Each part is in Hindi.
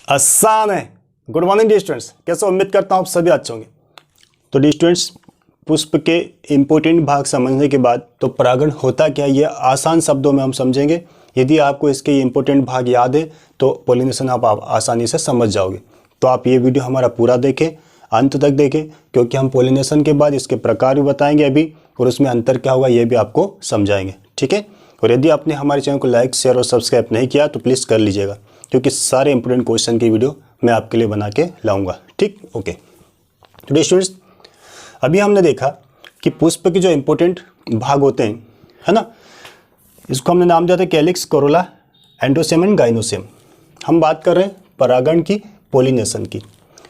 आसान है। गुड मॉर्निंग डी स्टूडेंट्स, कैसे उम्मीद करता हूँ आप सभी अच्छे होंगे। तो डी स्टूडेंट्स, पुष्प के इम्पोर्टेंट भाग समझने के बाद तो परागण होता क्या ये आसान शब्दों में हम समझेंगे। यदि आपको इसके इम्पोर्टेंट भाग याद है तो पॉलिनेशन आप आसानी से समझ जाओगे। तो आप ये वीडियो हमारा पूरा देखें, अंत तक देखें, क्योंकि हम पॉलिनेशन के बाद इसके प्रकार भी बताएंगे अभी, और उसमें अंतर क्या होगा ये भी आपको समझाएंगे। ठीक है। और यदि आपने हमारे चैनल को लाइक, शेयर और सब्सक्राइब नहीं किया तो प्लीज़ कर लीजिएगा, क्योंकि सारे इंपोर्टेंट क्वेश्चन की वीडियो मैं आपके लिए बना के लाऊंगा। ठीक, ओके। तो स्टूडेंट्स, अभी हमने देखा कि पुष्प के जो इंपॉर्टेंट भाग होते हैं, है ना, इसको हमने नाम दिया था कैलिक्स, कोरोला, एंडोसियम एंड गाइनोसियम। हम बात कर रहे हैं परागण की, पॉलिनेशन की।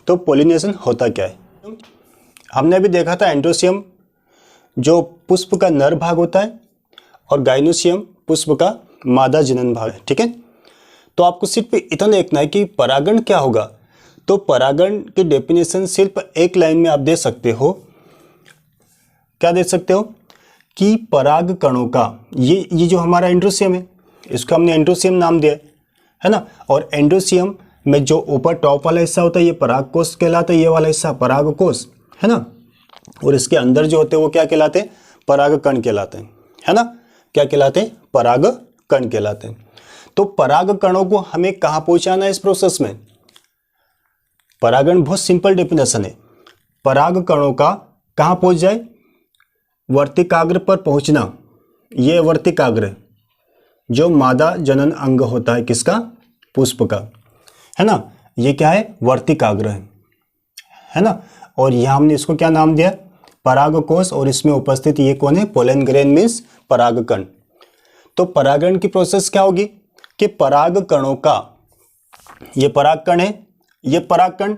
तो पॉलिनेशन होता क्या है? हमने अभी देखा था एंडोसियम जो पुष्प का नर भाग होता है और गाइनोसियम पुष्प का मादा जनन भाग है। ठीक है। तो आपको सिर्फ इतना देखना है कि परागण क्या होगा। तो परागण की डेफिनेशन सिर्फ एक लाइन में आप दे सकते हो। क्या दे सकते हो? कि पराग कणों का, ये जो हमारा एंडोसियम है, इसको हमने एंडोसियम नाम दिया है ना। और एंडोसियम में जो ऊपर टॉप वाला हिस्सा होता है ये परागकोश कहलाता है, ये वाला हिस्सा परागकोश है ना। और इसके अंदर जो होते हैं वो क्या कहलाते हैं? परागकण कहलाते हैं, है ना। क्या कहलाते हैं? परागकण कहलाते हैं। तो पराग कणों को हमें कहां पहुंचाना है इस प्रोसेस में? परागण बहुत सिंपल डेफिनेशन है। पराग कणों का कहां पहुंच जाए? वर्तिकाग्र पर पहुंचना। यह वर्तिकाग्र जो मादा जनन अंग होता है किसका? पुष्प का, है ना। ये क्या है? वर्तिकाग्र है ना। और यहां हमने इसको क्या नाम दिया? परागकोश। और इसमें उपस्थित ये कौन है? पोलन ग्रेन मीन्स परागकण। तो परागण की प्रोसेस क्या होगी कि पराग कणों का, ये परागकण है, ये परागकण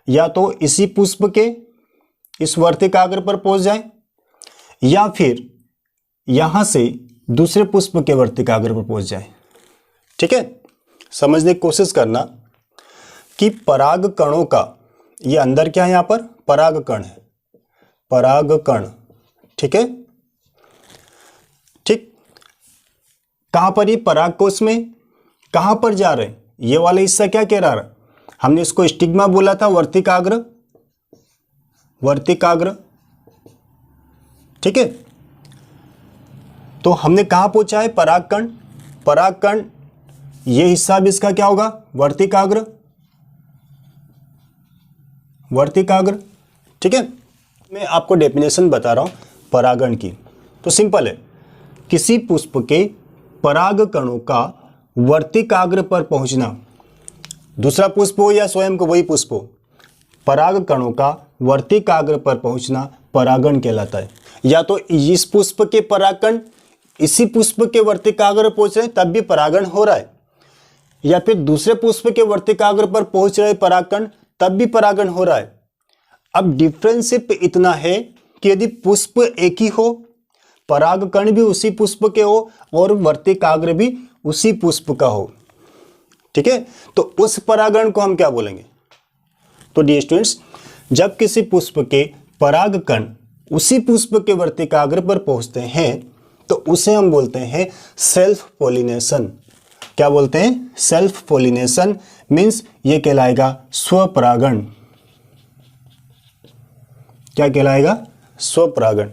या तो इसी पुष्प के इस वर्तिकाग्र पर पहुंच जाए या फिर यहां से दूसरे पुष्प के वर्तिकाग्र पर पहुंच जाए। ठीक है। समझने की कोशिश करना कि पराग कणों का, ये अंदर क्या है? यहां पर परागकण है, परागकण। ठीक है। ठीक, कहां पर? ये परागकोश में कहां पर जा रहे हैं? ये वाला हिस्सा क्या कह रहा है? हमने इसको स्टिग्मा बोला था, वर्तिकाग्र, वर्तिकाग्र। ठीक है। तो हमने कहां पहुंचा है? परागकण, परागकण। ये हिस्सा भी इसका क्या होगा? वर्तिकाग्र, वर्तिकाग्र। ठीक है। मैं आपको डेफिनेशन बता रहा हूं परागण की। तो सिंपल है, किसी पुष्प के पराग कणों का वर्तिकाग्र पर पहुंचना, दूसरा पुष्प हो या स्वयं को वही पुष्प हो, पराग कणों का वर्तिकाग्र पर पहुंचना परागण कहलाता है। या तो इस पुष्प के परागकण इसी पुष्प के वर्तिकाग्र पहुंच रहे तब भी परागण हो रहा है, या फिर दूसरे पुष्प के वर्तिकाग्र पर पहुंच रहे परागकण तब भी परागण हो रहा है। अब डिफरेंस सिर्फ इतना है कि यदि पुष्प एक ही हो, परागकण भी उसी पुष्प के हो और वर्तिकाग्र भी उसी पुष्प का हो, ठीक है, तो उस परागण को हम क्या बोलेंगे? तो डियर स्टूडेंट्स, जब किसी पुष्प के परागकण उसी पुष्प के वर्तिकाग्र पर पहुंचते हैं तो उसे हम बोलते हैं सेल्फ पॉलिनेशन। क्या बोलते हैं? Self pollination. मींस ये कहलाएगा स्वपरागण। क्या कहलाएगा? स्वपरागण,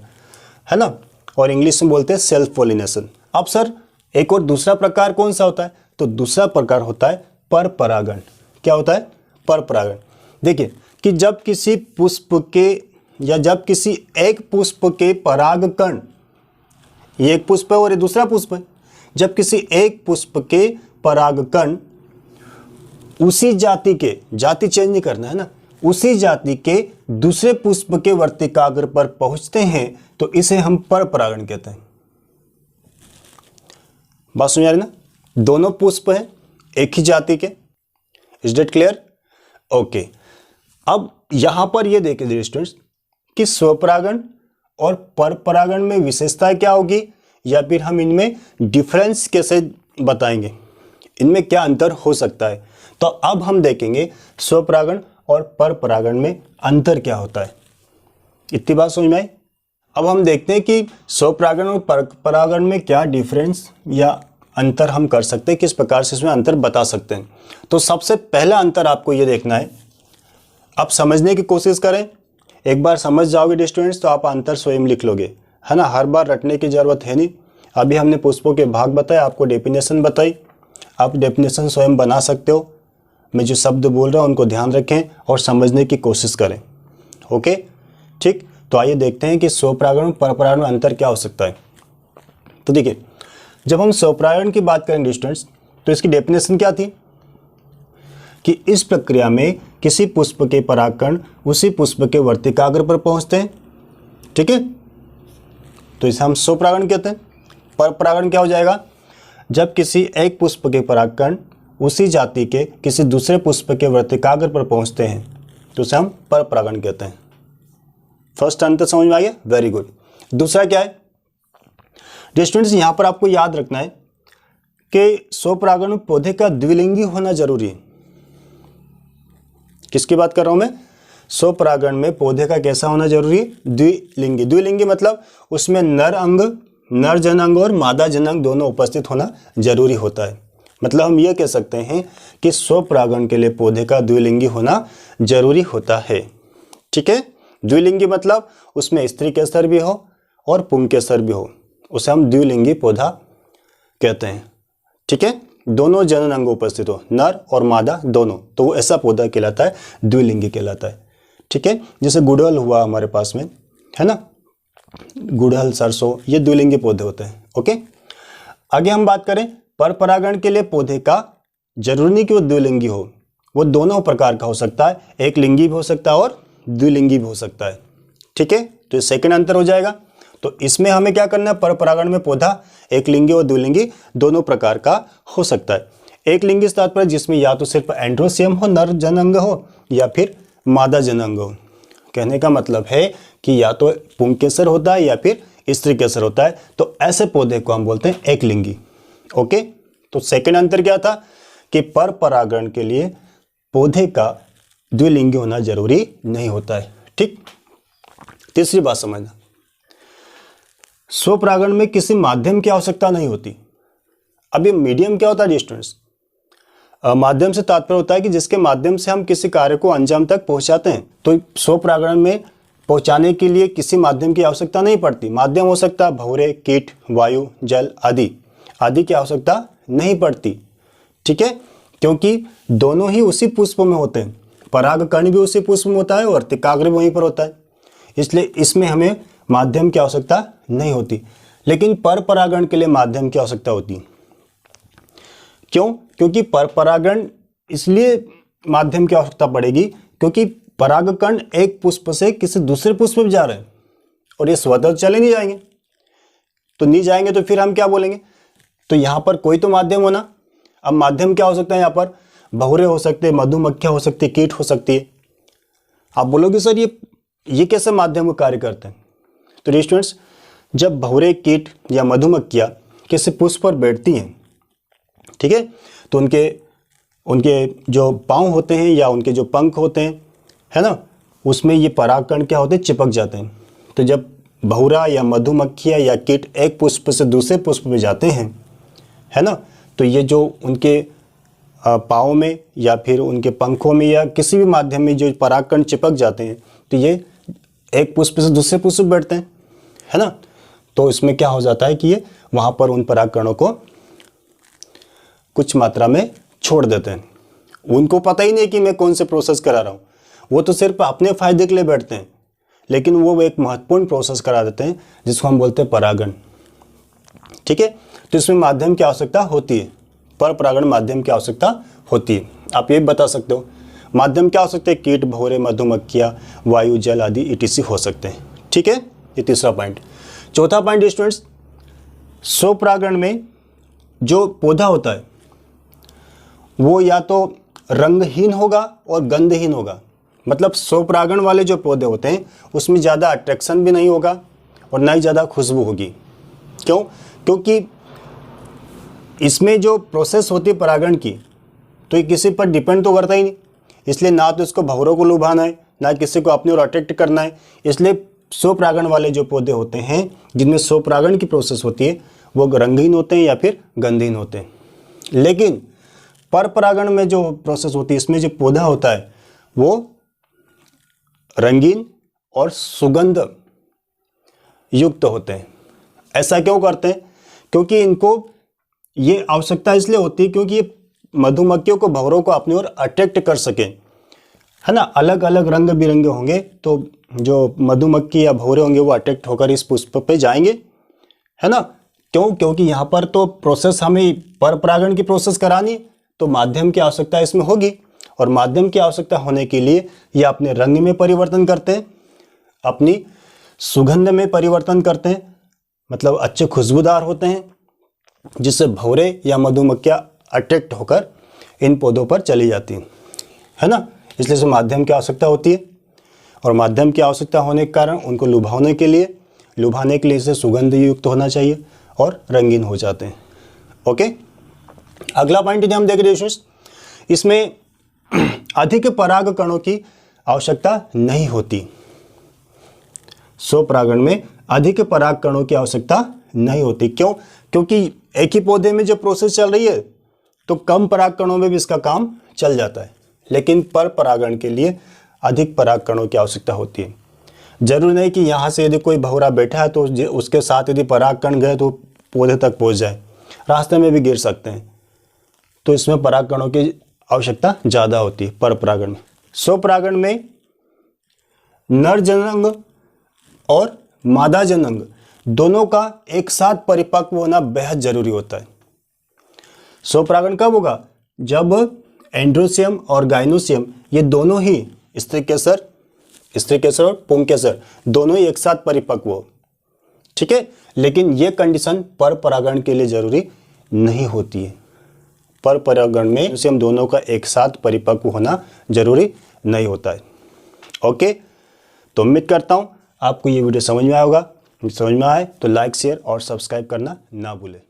है ना। और इंग्लिश में बोलते हैं सेल्फ पॉलिनेशन। अब सर एक और दूसरा प्रकार कौन सा होता है? तो दूसरा प्रकार होता है पर परागण। क्या होता है? पर परागण। देखिए कि जब किसी पुष्प के या जब किसी एक पुष्प के परागकण, ये एक पुष्प है और ये दूसरा पुष्प है, जब किसी एक पुष्प के परागकण उसी जाति के, जाति चेंज नहीं करना है ना, उसी जाति के दूसरे पुष्प के वर्तिकाग्र पर पहुंचते हैं तो इसे हम पर परागण कहते हैं। बात समझ आ रही ना? दोनों पुष्प हैं एक ही जाति के। Is that clear? ओके। अब यहां पर ये देखिए स्टूडेंट्स कि स्वपरागण और पर परागण में विशेषताएं क्या होगी, या फिर हम इनमें डिफरेंस कैसे बताएंगे, इनमें क्या अंतर हो सकता है। तो अब हम देखेंगे स्वपरागण और पर परागण में अंतर क्या होता है। इतनी बात समझ में आई? अब हम देखते हैं कि स्वपरागण और पर परागण में क्या डिफरेंस या अंतर हम कर सकते हैं, किस प्रकार से इसमें अंतर बता सकते हैं। तो सबसे पहला अंतर आपको ये देखना है, आप समझने की कोशिश करें। एक बार समझ जाओगे स्टूडेंट्स तो आप अंतर स्वयं लिख लोगे, है ना। हर बार रटने की ज़रूरत है नहीं। अभी हमने पुष्पों के भाग बताए, आपको डेफिनेशन बताई, आप डेफिनेशन स्वयं बना सकते हो। मैं जो शब्द बोल रहा हूँ उनको ध्यान रखें और समझने की कोशिश करें। ओके, ठीक। तो आइए देखते हैं कि स्वपरागण और परपरागण में अंतर क्या हो सकता है। तो देखिए, जब हम स्वपरागण की बात करेंगे स्टूडेंट्स तो इसकी डेफिनेशन क्या थी कि इस प्रक्रिया में किसी पुष्प के परागकण उसी पुष्प के वर्तिकाग्र पर पहुंचते हैं, ठीक है। तो इसे हम स्वपरागण कहते हैं। परपरागण क्या हो जाएगा, जब किसी एक पुष्प के परागकण उसी जाति के किसी दूसरे पुष्प के वर्तिकाग्र पर पहुंचते हैं तो उसे हम परपरागण कहते हैं। फर्स्ट अंतर समझ में आ गया, वेरी गुड। दूसरा क्या है स्टूडेंट्स, यहां पर आपको याद रखना है कि स्वपरागण में पौधे का द्विलिंगी होना जरूरी है। किसकी बात कर रहा हूं मैं, स्वपरागण में पौधे का कैसा होना जरूरी है, द्विलिंगी। द्विलिंगी मतलब उसमें नर जनांग और मादा जनांग दोनों उपस्थित होना जरूरी होता है। मतलब हम ये कह सकते हैं कि स्वपरागण के लिए पौधे का द्विलिंगी होना जरूरी होता है, ठीक है। द्विलिंगी मतलब उसमें स्त्री केसर भी हो और पुंग केसर भी हो, उसे हम द्विलिंगी पौधा कहते हैं, ठीक है। दोनों जनन अंग उपस्थित हो, नर और मादा दोनों, तो वो ऐसा पौधा कहलाता है, द्विलिंगी कहलाता है, ठीक है। जैसे गुड़हल हुआ हमारे पास में, है ना, गुड़हल, सरसों, ये द्विलिंगी पौधे होते हैं। ओके, आगे हम बात करें परपरागण के लिए पौधे का जरूरी नहीं कि वो द्विलिंगी हो, वो दोनों प्रकार का हो सकता है, एक लिंगी भी हो सकता है और द्विलिंगी भी हो सकता है, ठीक है। तो ये सेकंड अंतर हो जाएगा। तो इसमें हमें क्या करना है, परपरागण में पौधा एक लिंगी और द्विलिंगी दोनों प्रकार का हो सकता है। एक लिंगी से तात्पर्य जिसमें या तो सिर्फ एंड्रोसियम हो, नर जनांग हो, या फिर मादा जनांग हो। कहने का मतलब है कि या तो पुंकेसर होता है या फिर स्त्री केसर होता है, तो ऐसे पौधे को हम बोलते हैं एक लिंगी। ओके, तो सेकंड अंतर क्या था कि परपरागण के लिए पौधे का द्विलिंगी होना जरूरी नहीं होता है, ठीक। तीसरी बात समझना, स्वपरागण में किसी माध्यम की आवश्यकता नहीं होती। अब ये मीडियम क्या होता है स्टूडेंट्स, माध्यम से तात्पर्य होता है कि जिसके माध्यम से हम किसी कार्य को अंजाम तक पहुंचाते हैं। तो स्वपरागण में पहुंचाने के लिए किसी माध्यम की आवश्यकता नहीं पड़ती। माध्यम हो सकता है भंवरे, कीट, वायु, जल आदि की आवश्यकता नहीं पड़ती, ठीक है, क्योंकि दोनों ही उसी पुष्प में होते हैं। परागकण भी उसी पुष्प में होता है और वर्तिकाग्र भी वहीं पर होता है, इसलिए इसमें हमें माध्यम की आवश्यकता नहीं होती। लेकिन परपरागण के लिए माध्यम की आवश्यकता होती है। क्यों? क्योंकि परपरागण इसलिए माध्यम की आवश्यकता पड़ेगी क्योंकि परागकण एक पुष्प से किसी दूसरे पुष्प में जा रहे हैं और ये स्वतः चले नहीं जाएंगे, तो नहीं जाएंगे तो फिर हम क्या बोलेंगे, तो यहां पर कोई तो माध्यम होना। अब माध्यम क्या हो सकता है, यहां पर भंवरे हो सकते हैं, मधुमक्खियां हो सकती है, कीट हो सकती है। आप बोलोगे सर ये कैसे माध्यम का कार्य करते हैं। तो स्टूडेंट्स, जब भंवरे, कीट या मधुमक्खियां किसी पुष्प पर बैठती हैं, ठीक है, तो उनके जो पाँव होते हैं या उनके जो पंख होते हैं, है ना, उसमें ये परागकण क्या होते हैं, चिपक जाते हैं। तो जब भंवरा या मधुमक्खियां या कीट एक पुष्प से दूसरे पुष्प में जाते हैं, है ना, तो ये जो उनके पाँव में या फिर उनके पंखों में या किसी भी माध्यम में जो परागकण चिपक जाते हैं, तो ये एक पुष्प से दूसरे पुष्प में बैठते हैं, है ना। तो इसमें क्या हो जाता है कि ये वहाँ पर उन परागकणों को कुछ मात्रा में छोड़ देते हैं। उनको पता ही नहीं कि मैं कौन से प्रोसेस करा रहा हूँ, वो तो सिर्फ अपने फायदे के लिए बैठते हैं, लेकिन वो एक महत्वपूर्ण प्रोसेस करा देते हैं जिसको हम बोलते हैं परागण, ठीक है। तो इसमें माध्यम की आवश्यकता होती है, परपरागण माध्यम की आवश्यकता होती है। आप ये भी बता सकते हो माध्यम क्या हो सकते हैं, कीट, भंवरे, मधुमक्खियां, वायु, जल आदि ETC हो सकते हैं, ठीक है। ये तीसरा पॉइंट। चौथा पॉइंट स्टूडेंट्स, स्वपरागण में जो पौधा होता है वो या तो रंगहीन होगा और गंधहीन होगा। मतलब स्वपरागण वाले जो पौधे होते हैं उसमें ज़्यादा अट्रैक्शन भी नहीं होगा और ना ही ज़्यादा खुशबू होगी। क्यों? क्योंकि इसमें जो प्रोसेस होती है परागण की, तो ये किसी पर डिपेंड तो करता ही नहीं, इसलिए ना तो इसको भंवरों को लुभाना है, ना किसी को अपनी ओर अट्रैक्ट करना है। इसलिए स्वपरागण वाले जो पौधे होते हैं जिनमें स्वपरागण की प्रोसेस होती है, वो रंगीन होते हैं या फिर गंधहीन होते हैं। लेकिन पर परागण में जो प्रोसेस होती है, इसमें जो पौधा होता है वो रंगीन और सुगंध युक्त होते हैं। ऐसा क्यों करते हैं? क्योंकि इनको ये आवश्यकता इसलिए होती है क्योंकि ये मधुमक्खियों को, भंवरों को अपनी ओर अट्रैक्ट कर सके, है ना। अलग अलग रंग बिरंगे होंगे तो जो मधुमक्खी या भंवरे होंगे वो अट्रैक्ट होकर इस पुष्प पे जाएंगे, है ना। क्यों? क्योंकि यहाँ पर तो प्रोसेस हमें पर परागण की प्रोसेस करानी, तो माध्यम की आवश्यकता इसमें होगी। और माध्यम की आवश्यकता होने के लिए ये अपने रंग में परिवर्तन करते हैं, अपनी सुगंध में परिवर्तन करते हैं, मतलब अच्छे खुशबूदार होते हैं, जिससे भंवरे या मधुमक्खियाँ अट्रैक्ट होकर इन पौधों पर चली जाती हैं, है ना। इसलिए से माध्यम की आवश्यकता होती है। और माध्यम की आवश्यकता होने के कारण उनको लुभाने के लिए इसे सुगंध युक्त होना चाहिए और रंगीन हो जाते हैं। ओके, अगला पॉइंट यदि हम देख रहे हैं, इसमें अधिक पराग कणों की आवश्यकता नहीं होती। स्वपरागण में अधिक पराग कणों की आवश्यकता नहीं होती। क्यों? क्योंकि एक ही पौधे में जो प्रोसेस चल रही है तो कम पराग कणों में भी इसका काम चल जाता है। लेकिन पर परागण के लिए अधिक पराग कणों की आवश्यकता होती है। जरूरी नहीं कि यहाँ से यदि कोई भंवरा बैठा है तो उसके साथ यदि पराग कण गए तो पौधे तक पहुँच जाए, रास्ते में भी गिर सकते हैं। तो इसमें पराग कणों की आवश्यकता ज़्यादा होती है पर परागण में। स्वपरागण में नर जननांग और मादा जननांग दोनों का एक साथ परिपक्व होना बेहद जरूरी होता है। स्वपरागण कब होगा? जब एंड्रोसियम और गाइनोसियम ये दोनों ही स्त्री केसर और पुंकेसर दोनों ही एक साथ परिपक्व हो, ठीक है। लेकिन ये कंडीशन पर परागण के लिए जरूरी नहीं होती है। पर परागण में एंड्रोसियम दोनों का एक साथ परिपक्व होना जरूरी नहीं होता है। ओके, तो उम्मीद करता हूँ आपको ये वीडियो समझ में आया होगा। समझ में आए तो लाइक, शेयर और सब्सक्राइब करना ना भूलें।